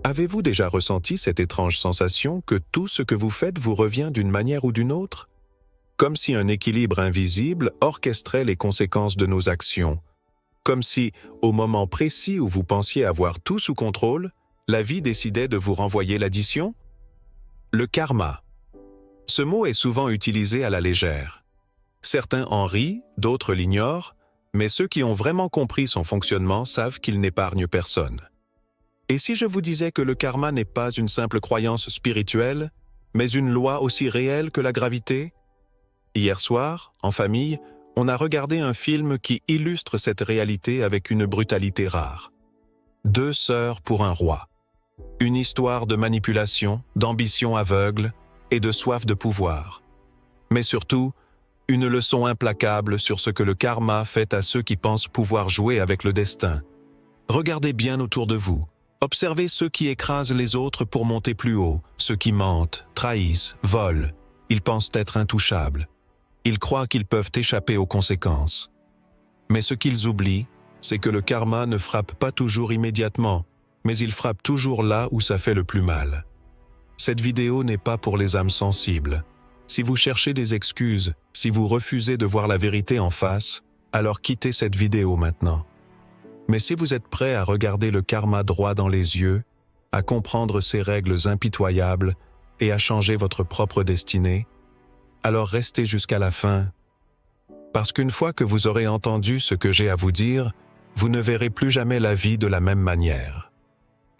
Avez-vous déjà ressenti cette étrange sensation que tout ce que vous faites vous revient d'une manière ou d'une autre? Comme si un équilibre invisible orchestrait les conséquences de nos actions. Comme si, au moment précis où vous pensiez avoir tout sous contrôle, la vie décidait de vous renvoyer l'addition? Le karma. Ce mot est souvent utilisé à la légère. Certains en rient, d'autres l'ignorent, mais ceux qui ont vraiment compris son fonctionnement savent qu'il n'épargne personne. Et si je vous disais que le karma n'est pas une simple croyance spirituelle, mais une loi aussi réelle que la gravité? Hier soir, en famille, on a regardé un film qui illustre cette réalité avec une brutalité rare. 2 sœurs pour un roi. Une histoire de manipulation, d'ambition aveugle et de soif de pouvoir. Mais surtout, une leçon implacable sur ce que le karma fait à ceux qui pensent pouvoir jouer avec le destin. Regardez bien autour de vous. Observez ceux qui écrasent les autres pour monter plus haut, ceux qui mentent, trahissent, volent. Ils pensent être intouchables. Ils croient qu'ils peuvent échapper aux conséquences. Mais ce qu'ils oublient, c'est que le karma ne frappe pas toujours immédiatement, mais il frappe toujours là où ça fait le plus mal. Cette vidéo n'est pas pour les âmes sensibles. Si vous cherchez des excuses, si vous refusez de voir la vérité en face, alors quittez cette vidéo maintenant. Mais si vous êtes prêt à regarder le karma droit dans les yeux, à comprendre ses règles impitoyables et à changer votre propre destinée, alors restez jusqu'à la fin. Parce qu'une fois que vous aurez entendu ce que j'ai à vous dire, vous ne verrez plus jamais la vie de la même manière.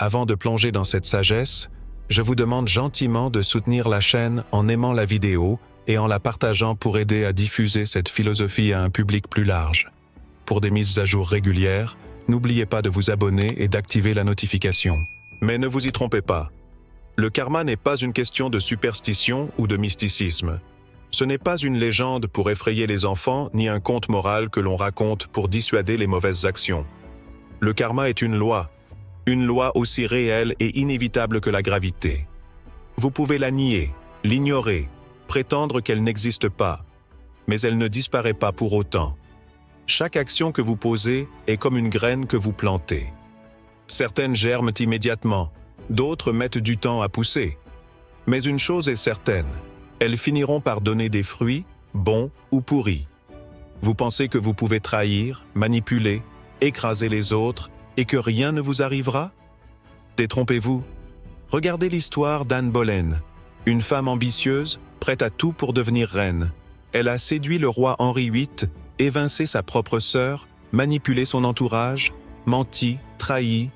Avant de plonger dans cette sagesse, je vous demande gentiment de soutenir la chaîne en aimant la vidéo et en la partageant pour aider à diffuser cette philosophie à un public plus large. Pour des mises à jour régulières, n'oubliez pas de vous abonner et d'activer la notification. Mais ne vous y trompez pas. Le karma n'est pas une question de superstition ou de mysticisme. Ce n'est pas une légende pour effrayer les enfants ni un conte moral que l'on raconte pour dissuader les mauvaises actions. Le karma est une loi aussi réelle et inévitable que la gravité. Vous pouvez la nier, l'ignorer, prétendre qu'elle n'existe pas, mais elle ne disparaît pas pour autant. Chaque action que vous posez est comme une graine que vous plantez. Certaines germent immédiatement, d'autres mettent du temps à pousser. Mais une chose est certaine, elles finiront par donner des fruits, bons ou pourris. Vous pensez que vous pouvez trahir, manipuler, écraser les autres et que rien ne vous arrivera? Détrompez-vous. Regardez l'histoire d'Anne Boleyn, une femme ambitieuse, prête à tout pour devenir reine. Elle a séduit le roi Henri VIII, évincé sa propre sœur, manipulé son entourage, menti, trahi.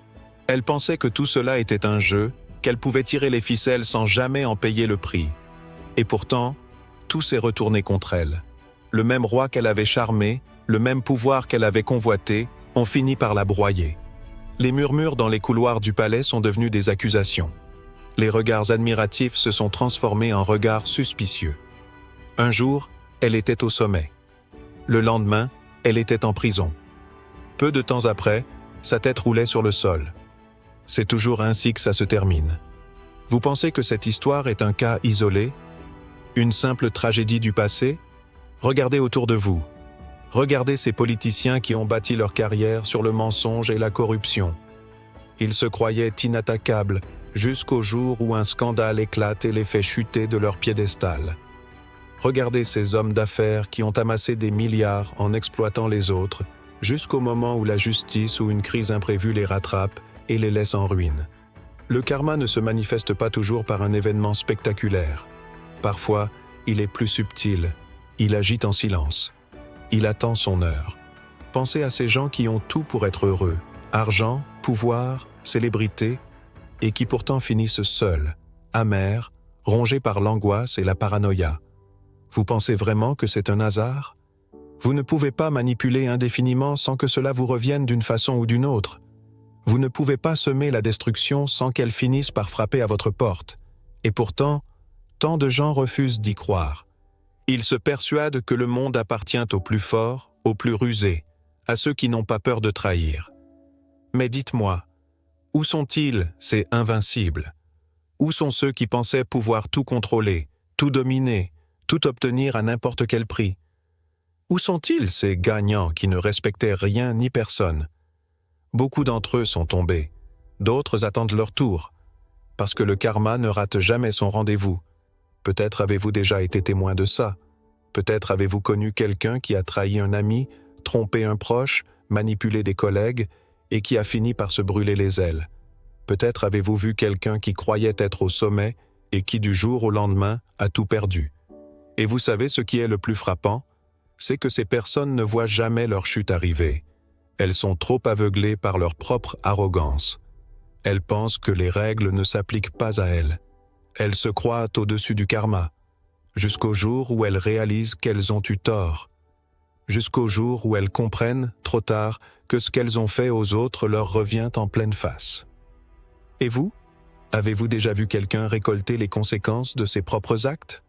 Elle pensait que tout cela était un jeu, qu'elle pouvait tirer les ficelles sans jamais en payer le prix. Et pourtant, tout s'est retourné contre elle. Le même roi qu'elle avait charmé, le même pouvoir qu'elle avait convoité, ont fini par la broyer. Les murmures dans les couloirs du palais sont devenus des accusations. Les regards admiratifs se sont transformés en regards suspicieux. Un jour, elle était au sommet. Le lendemain, elle était en prison. Peu de temps après, sa tête roulait sur le sol. C'est toujours ainsi que ça se termine. Vous pensez que cette histoire est un cas isolé? Une simple tragédie du passé? Regardez autour de vous. Regardez ces politiciens qui ont bâti leur carrière sur le mensonge et la corruption. Ils se croyaient inattaquables jusqu'au jour où un scandale éclate et les fait chuter de leur piédestal. Regardez ces hommes d'affaires qui ont amassé des milliards en exploitant les autres, jusqu'au moment où la justice ou une crise imprévue les rattrape et les laisse en ruine. Le karma ne se manifeste pas toujours par un événement spectaculaire. Parfois, il est plus subtil. Il agit en silence. Il attend son heure. Pensez à ces gens qui ont tout pour être heureux. Argent, pouvoir, célébrité, et qui pourtant finissent seuls, amers, rongés par l'angoisse et la paranoïa. Vous pensez vraiment que c'est un hasard? Vous ne pouvez pas manipuler indéfiniment sans que cela vous revienne d'une façon ou d'une autre. Vous ne pouvez pas semer la destruction sans qu'elle finisse par frapper à votre porte. Et pourtant, tant de gens refusent d'y croire. Ils se persuadent que le monde appartient aux plus forts, aux plus rusés, à ceux qui n'ont pas peur de trahir. Mais dites-moi, où sont-ils, ces invincibles? Où sont ceux qui pensaient pouvoir tout contrôler, tout dominer, tout obtenir à n'importe quel prix? Où sont-ils, ces gagnants qui ne respectaient rien ni personne? Beaucoup d'entre eux sont tombés. D'autres attendent leur tour, parce que le karma ne rate jamais son rendez-vous. Peut-être avez-vous déjà été témoin de ça. Peut-être avez-vous connu quelqu'un qui a trahi un ami, trompé un proche, manipulé des collègues et qui a fini par se brûler les ailes. Peut-être avez-vous vu quelqu'un qui croyait être au sommet et qui du jour au lendemain a tout perdu. Et vous savez ce qui est le plus frappant? C'est que ces personnes ne voient jamais leur chute arriver. Elles sont trop aveuglées par leur propre arrogance. Elles pensent que les règles ne s'appliquent pas à elles. Elles se croient au-dessus du karma, jusqu'au jour où elles réalisent qu'elles ont eu tort, jusqu'au jour où elles comprennent, trop tard, que ce qu'elles ont fait aux autres leur revient en pleine face. Et vous? Avez-vous déjà vu quelqu'un récolter les conséquences de ses propres actes?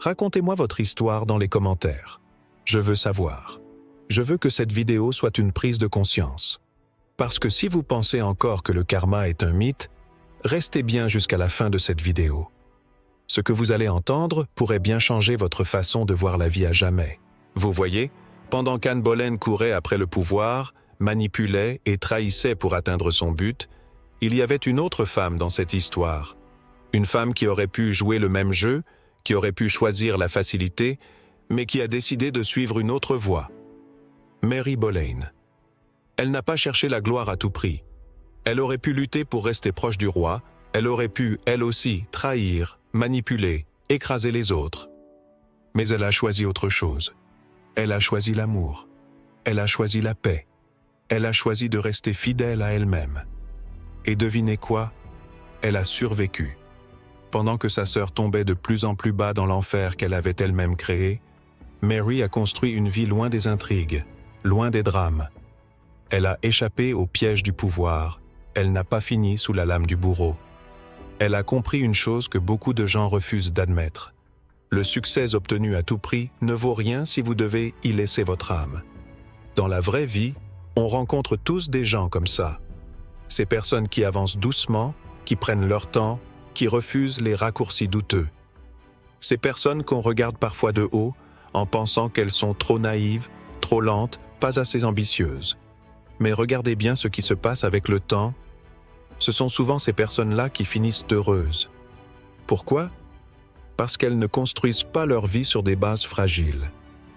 Racontez-moi votre histoire dans les commentaires. Je veux savoir. Je veux que cette vidéo soit une prise de conscience. Parce que si vous pensez encore que le karma est un mythe, restez bien jusqu'à la fin de cette vidéo. Ce que vous allez entendre pourrait bien changer votre façon de voir la vie à jamais. Vous voyez, pendant qu'Anne Boleyn courait après le pouvoir, manipulait et trahissait pour atteindre son but, il y avait une autre femme dans cette histoire. Une femme qui aurait pu jouer le même jeu, qui aurait pu choisir la facilité, mais qui a décidé de suivre une autre voie. Mary Boleyn. Elle n'a pas cherché la gloire à tout prix. Elle aurait pu lutter pour rester proche du roi, elle aurait pu, elle aussi, trahir, manipuler, écraser les autres. Mais elle a choisi autre chose. Elle a choisi l'amour. Elle a choisi la paix. Elle a choisi de rester fidèle à elle-même. Et devinez quoi? Elle a survécu. Pendant que sa sœur tombait de plus en plus bas dans l'enfer qu'elle avait elle-même créé, Mary a construit une vie loin des intrigues, loin des drames. Elle a échappé au piège du pouvoir. Elle n'a pas fini sous la lame du bourreau. Elle a compris une chose que beaucoup de gens refusent d'admettre. Le succès obtenu à tout prix ne vaut rien si vous devez y laisser votre âme. Dans la vraie vie, on rencontre tous des gens comme ça. Ces personnes qui avancent doucement, qui prennent leur temps, qui refusent les raccourcis douteux. Ces personnes qu'on regarde parfois de haut, en pensant qu'elles sont trop naïves, trop lentes, pas assez ambitieuses. Mais regardez bien ce qui se passe avec le temps. Ce sont souvent ces personnes-là qui finissent heureuses. Pourquoi? Parce qu'elles ne construisent pas leur vie sur des bases fragiles.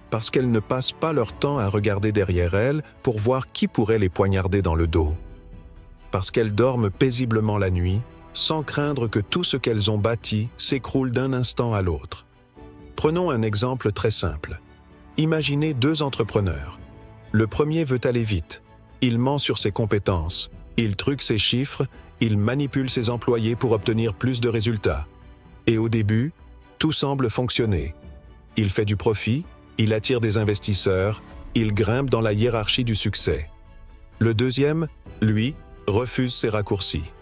Parce qu'elles ne passent pas leur temps à regarder derrière elles pour voir qui pourrait les poignarder dans le dos. Parce qu'elles dorment paisiblement la nuit, sans craindre que tout ce qu'elles ont bâti s'écroule d'un instant à l'autre. Prenons un exemple très simple. Imaginez deux entrepreneurs. Le premier veut aller vite. Il ment sur ses compétences. Il truque ses chiffres. Il manipule ses employés pour obtenir plus de résultats. Et au début, tout semble fonctionner. Il fait du profit, il attire des investisseurs, il grimpe dans la hiérarchie du succès. Le deuxième, lui, refuse ces raccourcis.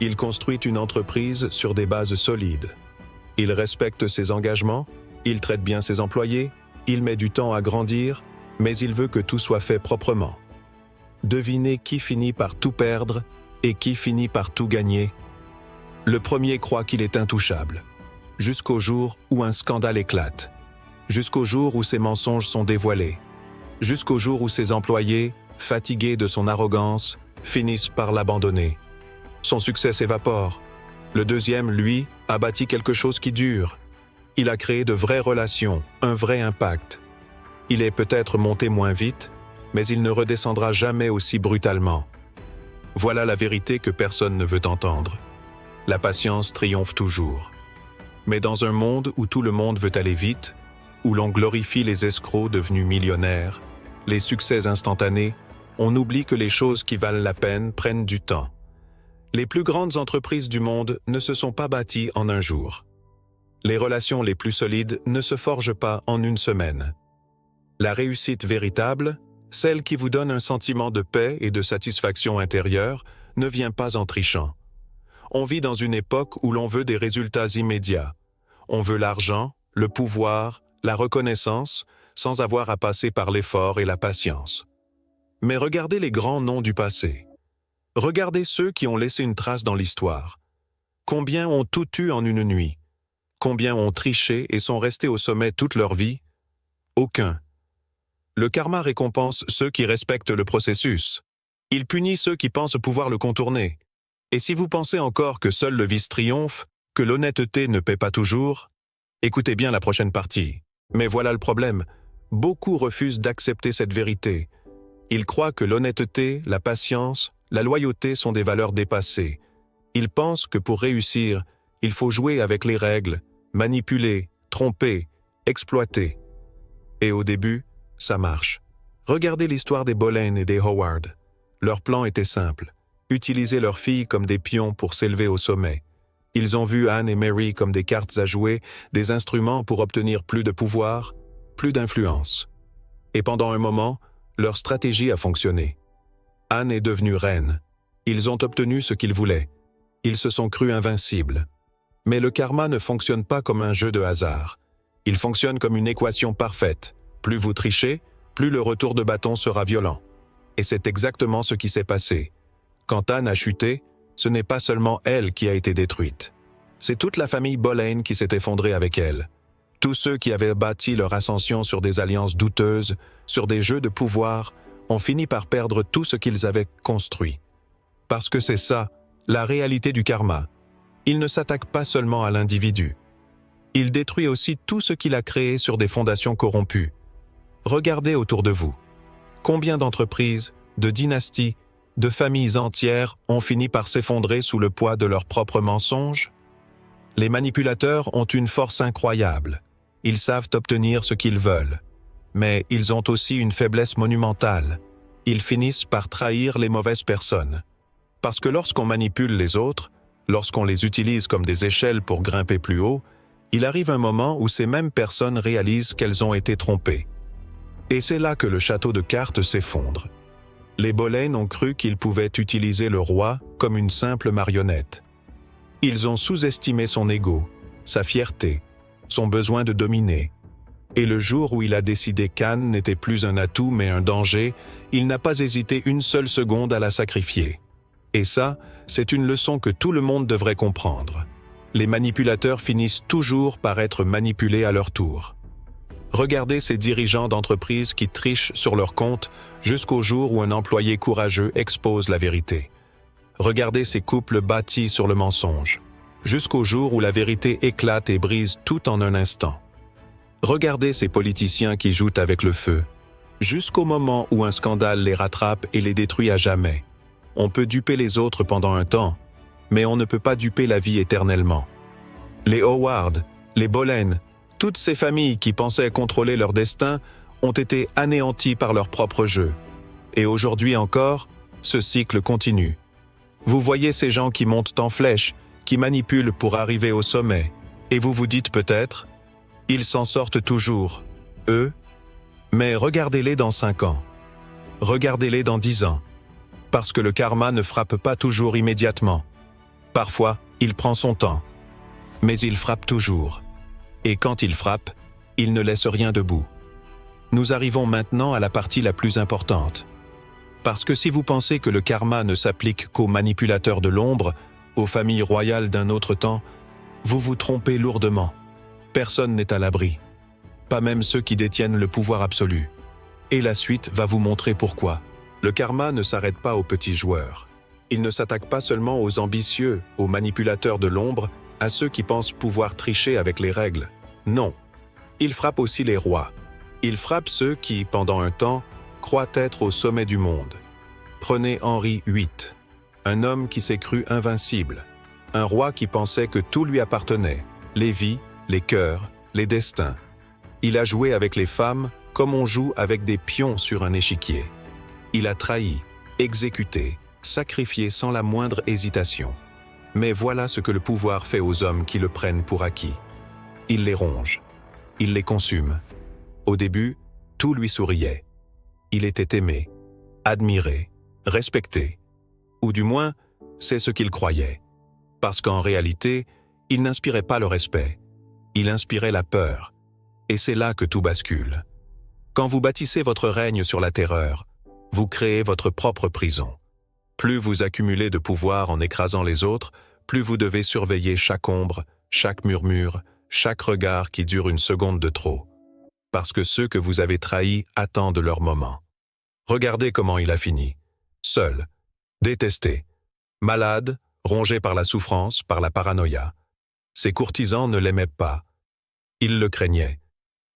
Il construit une entreprise sur des bases solides. Il respecte ses engagements, il traite bien ses employés, il met du temps à grandir, mais il veut que tout soit fait proprement. Devinez qui finit par tout perdre et qui finit par tout gagner. Le premier croit qu'il est intouchable, jusqu'au jour où un scandale éclate, jusqu'au jour où ses mensonges sont dévoilés, jusqu'au jour où ses employés, fatigués de son arrogance, finissent par l'abandonner. Son succès s'évapore. Le deuxième, lui, a bâti quelque chose qui dure. Il a créé de vraies relations, un vrai impact. Il est peut-être monté moins vite, mais il ne redescendra jamais aussi brutalement. Voilà la vérité que personne ne veut entendre. La patience triomphe toujours. Mais dans un monde où tout le monde veut aller vite, où l'on glorifie les escrocs devenus millionnaires, les succès instantanés, on oublie que les choses qui valent la peine prennent du temps. Les plus grandes entreprises du monde ne se sont pas bâties en un jour. Les relations les plus solides ne se forgent pas en une semaine. La réussite véritable, celle qui vous donne un sentiment de paix et de satisfaction intérieure, ne vient pas en trichant. On vit dans une époque où l'on veut des résultats immédiats. On veut l'argent, le pouvoir, la reconnaissance, sans avoir à passer par l'effort et la patience. Mais regardez les grands noms du passé. Regardez ceux qui ont laissé une trace dans l'histoire. Combien ont tout eu en une nuit? Combien ont triché et sont restés au sommet toute leur vie? Aucun. Le karma récompense ceux qui respectent le processus. Il punit ceux qui pensent pouvoir le contourner. Et si vous pensez encore que seul le vice triomphe, que l'honnêteté ne paie pas toujours, écoutez bien la prochaine partie. Mais voilà le problème. Beaucoup refusent d'accepter cette vérité. Ils croient que l'honnêteté, la patience, la loyauté sont des valeurs dépassées. Ils pensent que pour réussir, il faut jouer avec les règles, manipuler, tromper, exploiter. Et au début, ça marche. Regardez l'histoire des Boleyn et des Howard. Leur plan était simple. Utiliser leurs filles comme des pions pour s'élever au sommet. Ils ont vu Anne et Mary comme des cartes à jouer, des instruments pour obtenir plus de pouvoir, plus d'influence. Et pendant un moment, leur stratégie a fonctionné. Anne est devenue reine. Ils ont obtenu ce qu'ils voulaient. Ils se sont crus invincibles. Mais le karma ne fonctionne pas comme un jeu de hasard. Il fonctionne comme une équation parfaite. Plus vous trichez, plus le retour de bâton sera violent. Et c'est exactement ce qui s'est passé. Quand Anne a chuté, ce n'est pas seulement elle qui a été détruite. C'est toute la famille Boleyn qui s'est effondrée avec elle. Tous ceux qui avaient bâti leur ascension sur des alliances douteuses, sur des jeux de pouvoir, ont fini par perdre tout ce qu'ils avaient construit. Parce que c'est ça, la réalité du karma. Il ne s'attaque pas seulement à l'individu. Il détruit aussi tout ce qu'il a créé sur des fondations corrompues. Regardez autour de vous. Combien d'entreprises, de dynasties, de familles entières ont fini par s'effondrer sous le poids de leurs propres mensonges? Les manipulateurs ont une force incroyable. Ils savent obtenir ce qu'ils veulent. Mais ils ont aussi une faiblesse monumentale. Ils finissent par trahir les mauvaises personnes. Parce que lorsqu'on manipule les autres, lorsqu'on les utilise comme des échelles pour grimper plus haut, il arrive un moment où ces mêmes personnes réalisent qu'elles ont été trompées. Et c'est là que le château de cartes s'effondre. Les Boleyn ont cru qu'ils pouvaient utiliser le roi comme une simple marionnette. Ils ont sous-estimé son ego, sa fierté, son besoin de dominer. Et le jour où il a décidé qu'Anne n'était plus un atout mais un danger, il n'a pas hésité une seule seconde à la sacrifier. Et ça, c'est une leçon que tout le monde devrait comprendre. Les manipulateurs finissent toujours par être manipulés à leur tour. Regardez ces dirigeants d'entreprises qui trichent sur leur compte jusqu'au jour où un employé courageux expose la vérité. Regardez ces couples bâtis sur le mensonge, jusqu'au jour où la vérité éclate et brise tout en un instant. Regardez ces politiciens qui jouent avec le feu, jusqu'au moment où un scandale les rattrape et les détruit à jamais. On peut duper les autres pendant un temps, mais on ne peut pas duper la vie éternellement. Les Howard, les Boleyn, toutes ces familles qui pensaient contrôler leur destin ont été anéanties par leur propre jeu. Et aujourd'hui encore, ce cycle continue. Vous voyez ces gens qui montent en flèche, qui manipulent pour arriver au sommet, et vous vous dites peut-être, ils s'en sortent toujours, eux, mais regardez-les dans 5 ans. Regardez-les dans 10 ans. Parce que le karma ne frappe pas toujours immédiatement. Parfois, il prend son temps. Mais il frappe toujours. Et quand il frappe, il ne laisse rien debout. Nous arrivons maintenant à la partie la plus importante. Parce que si vous pensez que le karma ne s'applique qu'aux manipulateurs de l'ombre, aux familles royales d'un autre temps, vous vous trompez lourdement. Personne n'est à l'abri. Pas même ceux qui détiennent le pouvoir absolu. Et la suite va vous montrer pourquoi. Le karma ne s'arrête pas aux petits joueurs. Il ne s'attaque pas seulement aux ambitieux, aux manipulateurs de l'ombre, à ceux qui pensent pouvoir tricher avec les règles. Non. Il frappe aussi les rois. Il frappe ceux qui, pendant un temps, croient être au sommet du monde. Prenez Henri VIII, un homme qui s'est cru invincible, un roi qui pensait que tout lui appartenait, les vies, les cœurs, les destins. Il a joué avec les femmes comme on joue avec des pions sur un échiquier. Il a trahi, exécuté, sacrifié sans la moindre hésitation. Mais voilà ce que le pouvoir fait aux hommes qui le prennent pour acquis. Il les ronge. Il les consume. Au début, tout lui souriait. Il était aimé, admiré, respecté. Ou du moins, c'est ce qu'il croyait. Parce qu'en réalité, il n'inspirait pas le respect. Il inspirait la peur. Et c'est là que tout bascule. Quand vous bâtissez votre règne sur la terreur, vous créez votre propre prison. Plus vous accumulez de pouvoir en écrasant les autres, plus vous devez surveiller chaque ombre, chaque murmure, chaque regard qui dure une seconde de trop. Parce que ceux que vous avez trahis attendent leur moment. Regardez comment il a fini. Seul, détesté, malade, rongé par la souffrance, par la paranoïa. Ses courtisans ne l'aimaient pas. Ils le craignaient.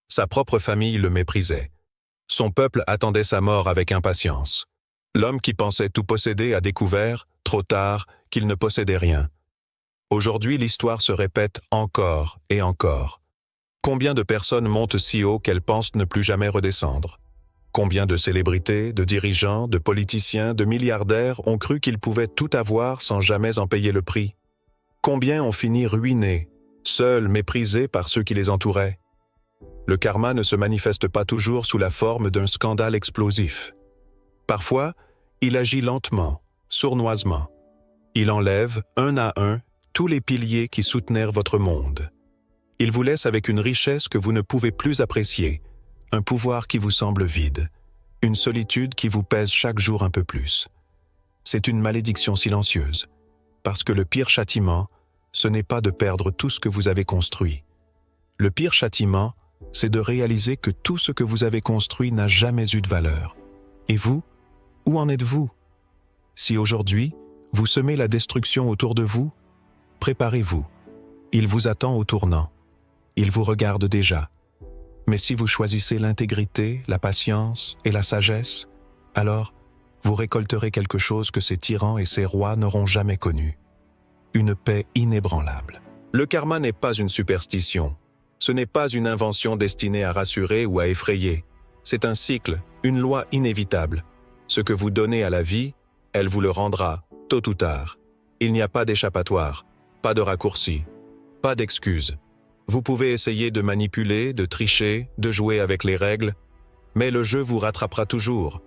Sa propre famille le méprisait. Son peuple attendait sa mort avec impatience. L'homme qui pensait tout posséder a découvert, trop tard, qu'il ne possédait rien. Aujourd'hui, l'histoire se répète encore et encore. Combien de personnes montent si haut qu'elles pensent ne plus jamais redescendre? Combien de célébrités, de dirigeants, de politiciens, de milliardaires ont cru qu'ils pouvaient tout avoir sans jamais en payer le prix? Combien ont fini ruinés, seuls, méprisés par ceux qui les entouraient? Le karma ne se manifeste pas toujours sous la forme d'un scandale explosif. Parfois, il agit lentement, sournoisement. Il enlève, un à un, tous les piliers qui soutenaient votre monde. Il vous laisse avec une richesse que vous ne pouvez plus apprécier, un pouvoir qui vous semble vide, une solitude qui vous pèse chaque jour un peu plus. C'est une malédiction silencieuse, parce que le pire châtiment, ce n'est pas de perdre tout ce que vous avez construit. Le pire châtiment, c'est de réaliser que tout ce que vous avez construit n'a jamais eu de valeur. Et vous, où en êtes-vous? Si aujourd'hui, vous semez la destruction autour de vous, préparez-vous. Il vous attend au tournant. Il vous regarde déjà. Mais si vous choisissez l'intégrité, la patience et la sagesse, alors vous récolterez quelque chose que ces tyrans et ces rois n'auront jamais connu. Une paix inébranlable. Le karma n'est pas une superstition. Ce n'est pas une invention destinée à rassurer ou à effrayer. C'est un cycle, une loi inévitable. Ce que vous donnez à la vie, elle vous le rendra, tôt ou tard. Il n'y a pas d'échappatoire, pas de raccourci, pas d'excuse. Vous pouvez essayer de manipuler, de tricher, de jouer avec les règles, mais le jeu vous rattrapera toujours.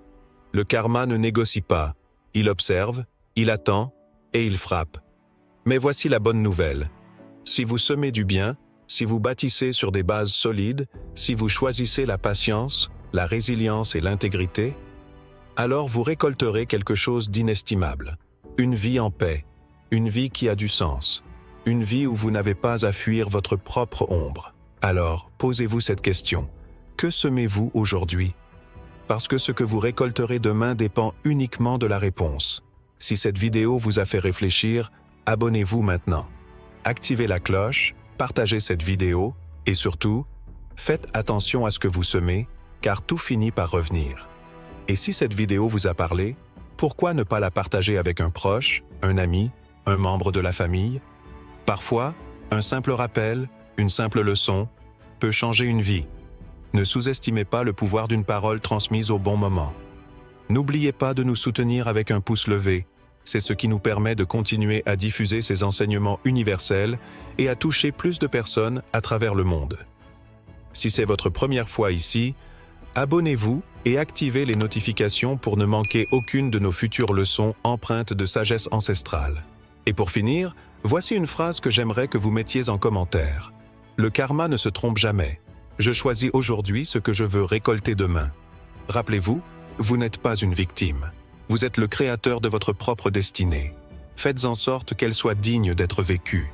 Le karma ne négocie pas. Il observe, il attend et il frappe. Mais voici la bonne nouvelle. Si vous semez du bien, si vous bâtissez sur des bases solides, si vous choisissez la patience, la résilience et l'intégrité, alors vous récolterez quelque chose d'inestimable. Une vie en paix, une vie qui a du sens, une vie où vous n'avez pas à fuir votre propre ombre. Alors, posez-vous cette question. Que semez-vous aujourd'hui? Parce que ce que vous récolterez demain dépend uniquement de la réponse. Si cette vidéo vous a fait réfléchir, abonnez-vous maintenant. Activez la cloche, partagez cette vidéo et surtout, faites attention à ce que vous semez, car tout finit par revenir. Et si cette vidéo vous a parlé, pourquoi ne pas la partager avec un proche, un ami, un membre de la famille? Parfois, un simple rappel, une simple leçon, peut changer une vie. Ne sous-estimez pas le pouvoir d'une parole transmise au bon moment. N'oubliez pas de nous soutenir avec un pouce levé. C'est ce qui nous permet de continuer à diffuser ces enseignements universels et à toucher plus de personnes à travers le monde. Si c'est votre première fois ici, abonnez-vous et activez les notifications pour ne manquer aucune de nos futures leçons empreintes de sagesse ancestrale. Et pour finir, voici une phrase que j'aimerais que vous mettiez en commentaire. Le karma ne se trompe jamais. Je choisis aujourd'hui ce que je veux récolter demain. Rappelez-vous, vous n'êtes pas une victime. Vous êtes le créateur de votre propre destinée. Faites en sorte qu'elle soit digne d'être vécue.